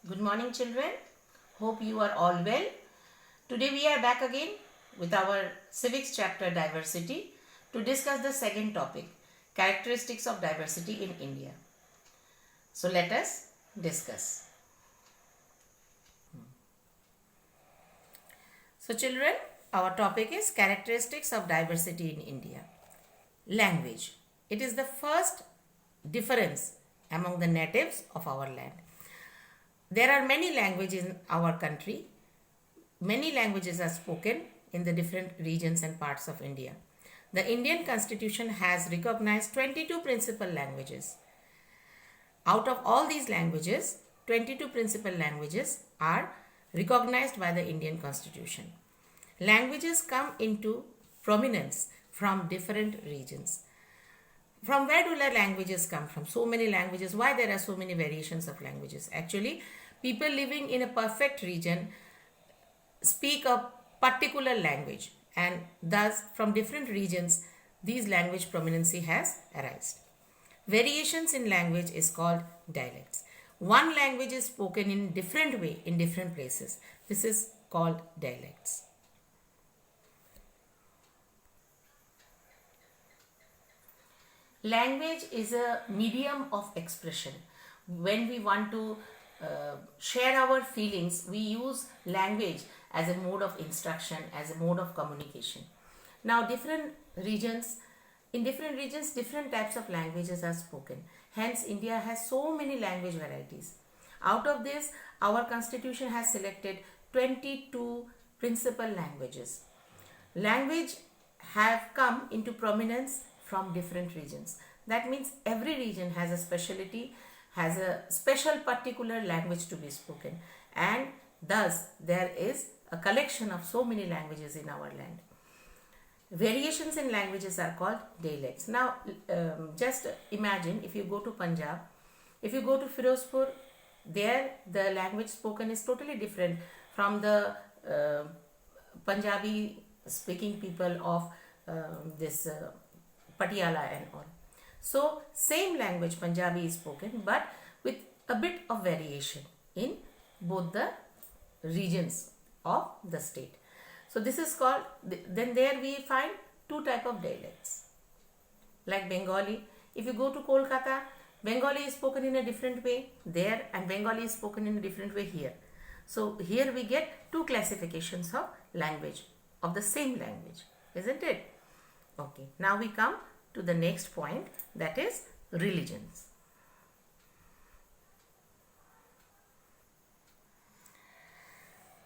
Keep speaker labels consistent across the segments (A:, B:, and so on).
A: Good morning, children. Hope you are all well. Today we are back again with our civics chapter diversity to discuss the second topic, characteristics of diversity in India. So let us discuss. So children, our topic is characteristics of diversity in India. Language. It is the first difference among the natives of our land. There are many languages in our country. Many languages are spoken in the different regions and parts of India. The Indian Constitution has recognized 22 principal languages. Out of all these languages, 22 principal languages are recognized by the Indian Constitution. Languages come into prominence from different regions. From where do the languages come from? So many languages. Why there are so many variations of languages? Actually, people living in a perfect region speak a particular language, and thus from different regions these language prominency has arisen. Variations in language is called dialects. One language is spoken in different way in different places. This is called dialects. Language is a medium of expression. When we want to share our feelings, we use language as a mode of instruction, as a mode of communication. Now, in different regions, different types of languages are spoken. Hence, India has so many language varieties. Out of this, our constitution has selected 22 principal languages. Language have come into prominence from different regions. That means every region has a specialty, has a special particular language to be spoken, and thus there is a collection of so many languages in our land. Variations in languages are called dialects. Now, just imagine if you go to Punjab, if you go to Firozpur, there the language spoken is totally different from the Punjabi speaking people of this Patiala and all. So, same language Punjabi is spoken, but with a bit of variation in both the regions of the state. So, this is called, then there we find two type of dialects. Like Bengali, if you go to Kolkata, Bengali is spoken in a different way there, and Bengali is spoken in a different way here. So, here we get two classifications of language, of the same language, isn't it? Okay, now we come to the next point, that is religions.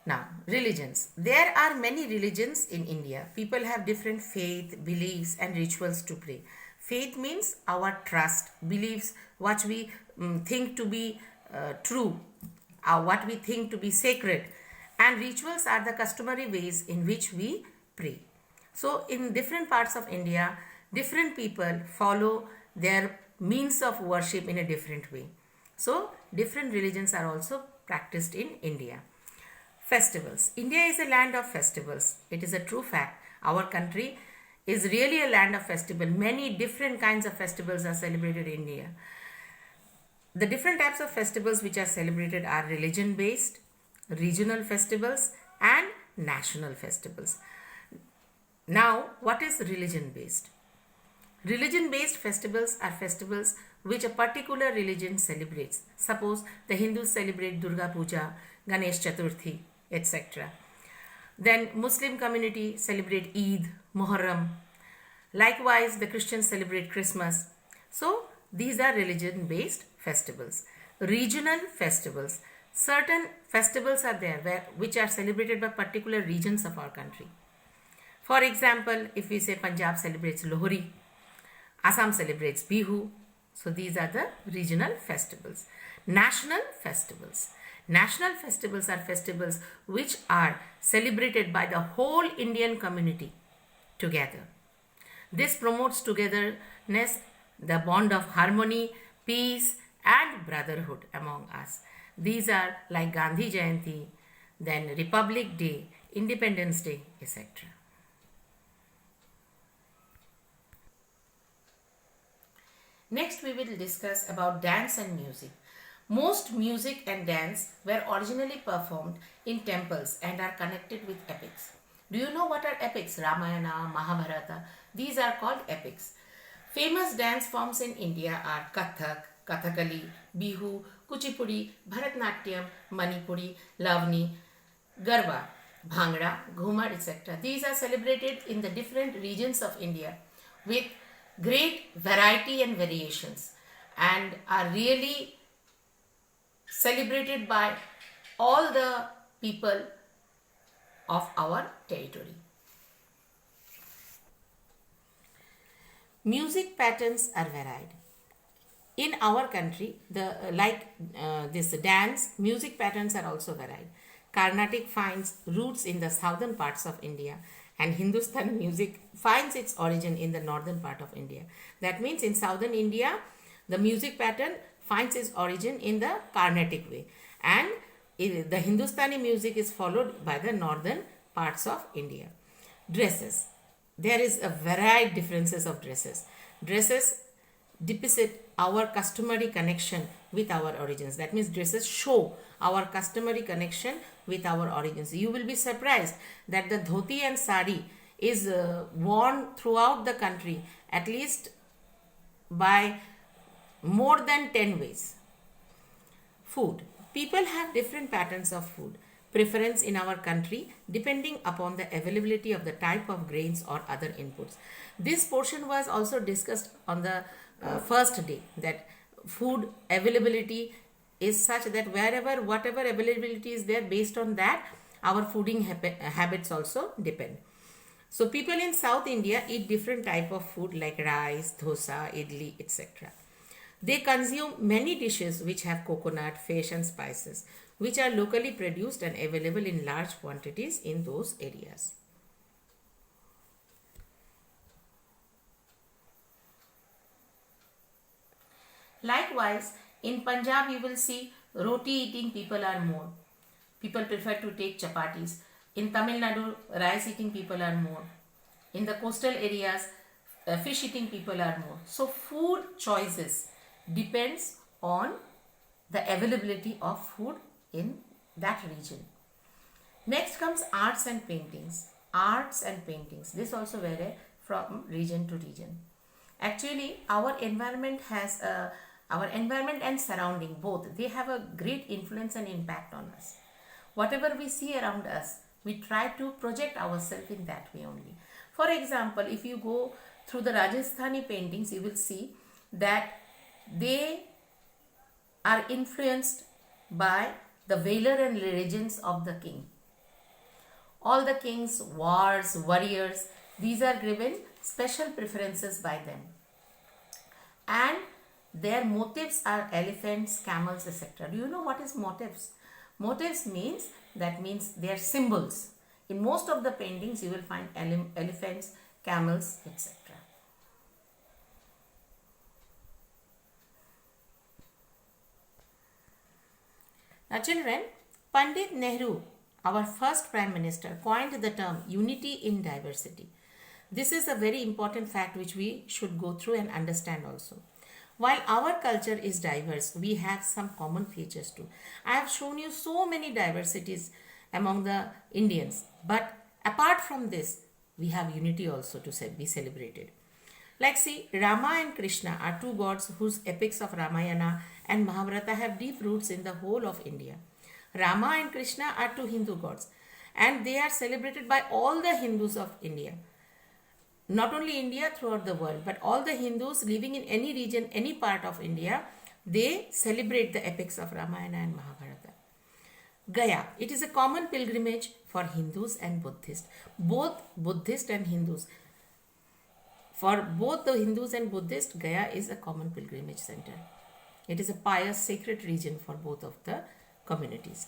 A: Now, religions. There are many religions in India. People have different faith, beliefs and rituals to pray. Faith means our trust, beliefs, what we think to be true, what we think to be sacred, and rituals are the customary ways in which we pray. So, in different parts of India, different people follow their means of worship in a different way. So, different religions are also practiced in India. Festivals. India is a land of festivals. It is a true fact. Our country is really a land of festival. Many different kinds of festivals are celebrated in India. The different types of festivals which are celebrated are religion based, regional festivals and national festivals. Now, what is religion based? Religion based festivals are festivals which a particular religion celebrates. Suppose the Hindus celebrate Durga Puja, Ganesh Chaturthi, etc. Then Muslim community celebrate Eid, Muharram. Likewise, the Christians celebrate Christmas. So, these are religion based festivals. Regional festivals. Certain festivals are there which are celebrated by particular regions of our country. For example, if we say Punjab celebrates Lohri, Assam celebrates Bihu. So these are the regional festivals. National festivals. National festivals are festivals which are celebrated by the whole Indian community together. This promotes togetherness, the bond of harmony, peace and brotherhood among us. These are like Gandhi Jayanti, then Republic Day, Independence Day, etc. Next we will discuss about dance and music. Most music and dance were originally performed in temples and are connected with epics. Do you know what are epics? Ramayana, Mahabharata. These are called epics. Famous dance forms in India are Kathak, Kathakali, Bihu, Kuchipudi, Bharatnatyam, Manipuri, Lavani, Garba, Bhangra, Ghumar, etc. These are celebrated in the different regions of India with great variety and variations and are really celebrated by all the people of our territory. Music patterns are varied. In our country, this dance, music patterns are also varied. Carnatic finds roots in the southern parts of India, and Hindustani music finds its origin in the northern part of India. That means in southern India, the music pattern finds its origin in the Carnatic way, and the Hindustani music is followed by the northern parts of India. Dresses. There is a varied differences of dresses. Dresses depict our customary connection with our origins. That means dresses show our customary connection with our origins. You will be surprised that the dhoti and sari is worn throughout the country at least by more than 10 ways. Food. People have different patterns of food preference in our country depending upon the availability of the type of grains or other inputs. This portion was also discussed on the first day, that food availability is such that whatever availability is there, based on that our fooding habits also depend. So people in South India eat different type of food like rice, dosa, idli, etc. They consume many dishes which have coconut, fish and spices, which are locally produced and available in large quantities in those areas. Likewise, in Punjab you will see roti eating people are more. People prefer to take chapatis. In Tamil Nadu, rice eating people are more. In the coastal areas, fish eating people are more. So food choices depends on the availability of food in that region. Next comes arts and paintings. Arts and paintings. This also vary from region to region. Actually, our environment and surrounding, both, they have a great influence and impact on us. Whatever we see around us, we try to project ourselves in that way only. For example, if you go through the Rajasthani paintings, you will see that they are influenced by the valor and legends of the king. All the kings, wars, warriors, these are given special preferences by them. And their motifs are elephants, camels, etc. Do you know what is motifs? Motifs means they are symbols. In most of the paintings you will find elephants, camels, etc. Now children, Pandit Nehru, our first Prime Minister, coined the term unity in diversity. This is a very important fact which we should go through and understand also. While our culture is diverse, we have some common features too. I have shown you so many diversities among the Indians, but apart from this, we have unity also to be celebrated. Like see, Rama and Krishna are two gods whose epics of Ramayana and Mahabharata have deep roots in the whole of India. Rama and Krishna are two Hindu gods and they are celebrated by all the Hindus of India. Not only India, throughout the world, but all the Hindus living in any region, any part of India, they celebrate the epics of Ramayana and Mahabharata. Gaya, it is a common pilgrimage for Hindus and Buddhists, both Buddhist and Hindus. For both the Hindus and Buddhists, Gaya is a common pilgrimage center. It is a pious, sacred region for both of the communities.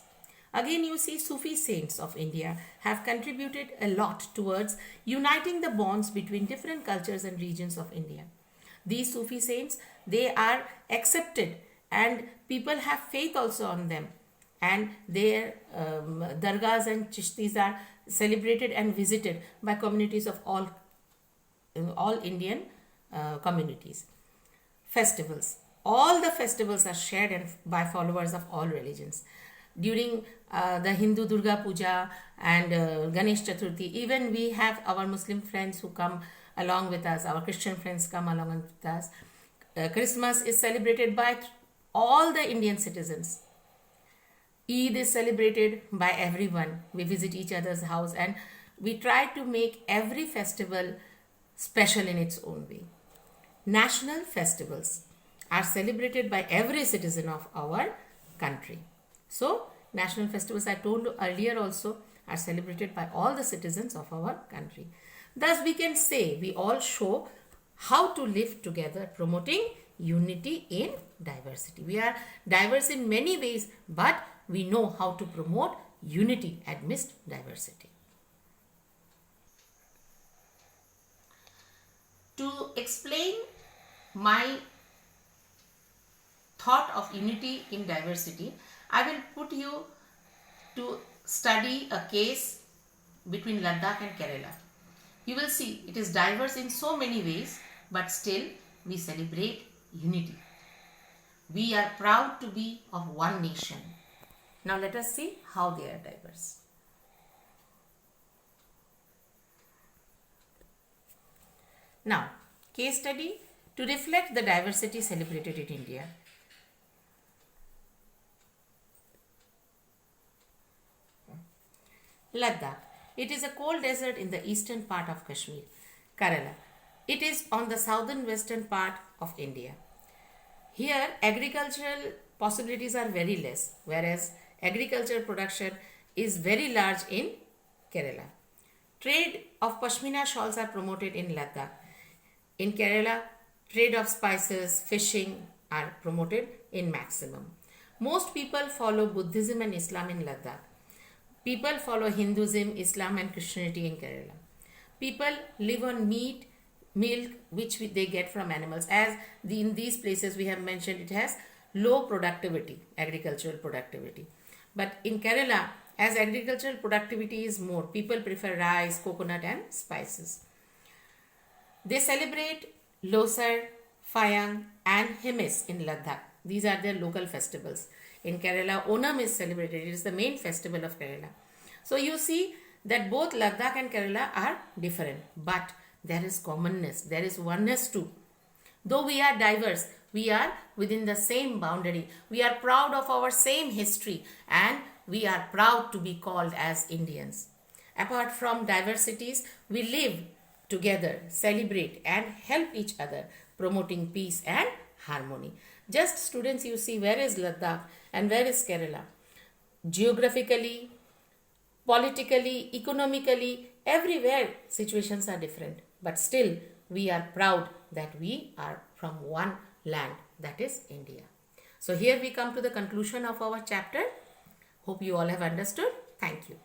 A: Again, you see Sufi saints of India have contributed a lot towards uniting the bonds between different cultures and regions of India. These Sufi saints, they are accepted and people have faith also on them, and their dargahs and chishtis are celebrated and visited by communities of all Indian communities. Festivals. all the festivals are shared and by followers of all religions. During the Hindu Durga Puja and Ganesh Chaturthi, even we have our Muslim friends who come along with us, our Christian friends come along with us. Christmas is celebrated by all the Indian citizens. Eid is celebrated by everyone. We visit each other's house and we try to make every festival special in its own way. National festivals are celebrated by every citizen of our country. So, national festivals, I told earlier also, are celebrated by all the citizens of our country. Thus, we can say we all show how to live together, promoting unity in diversity. We are diverse in many ways, but we know how to promote unity amidst diversity. To explain my thought of unity in diversity, I will put you to study a case between Ladakh and Kerala. You will see it is diverse in so many ways, but still we celebrate unity. We are proud to be of one nation. Now let us see how they are diverse. Now, case study to reflect the diversity celebrated in India. Ladakh. It is a cold desert in the eastern part of Kashmir. Kerala. It is on the southern western part of India. Here, agricultural possibilities are very less, whereas agricultural production is very large in Kerala. Trade of Pashmina shawls are promoted in Ladakh. In Kerala, trade of spices, fishing are promoted in maximum. Most people follow Buddhism and Islam in Ladakh. People follow Hinduism, Islam and Christianity in Kerala. People live on meat, milk, which they get from animals. As in these places we have mentioned, it has low productivity, agricultural productivity. But in Kerala, as agricultural productivity is more, people prefer rice, coconut and spices. They celebrate Losar, Fayang and Hemis in Ladakh. These are their local festivals. In Kerala, Onam is celebrated. It is the main festival of Kerala. So you see that both Ladakh and Kerala are different, but there is commonness, there is oneness too. Though we are diverse, we are within the same boundary. We are proud of our same history and we are proud to be called as Indians. Apart from diversities, we live together, celebrate and help each other, promoting peace and harmony. Just students, you see where is Ladakh and where is Kerala. Geographically, politically, economically, everywhere situations are different. But still, we are proud that we are from one land, that is India. So here we come to the conclusion of our chapter. Hope you all have understood. Thank you.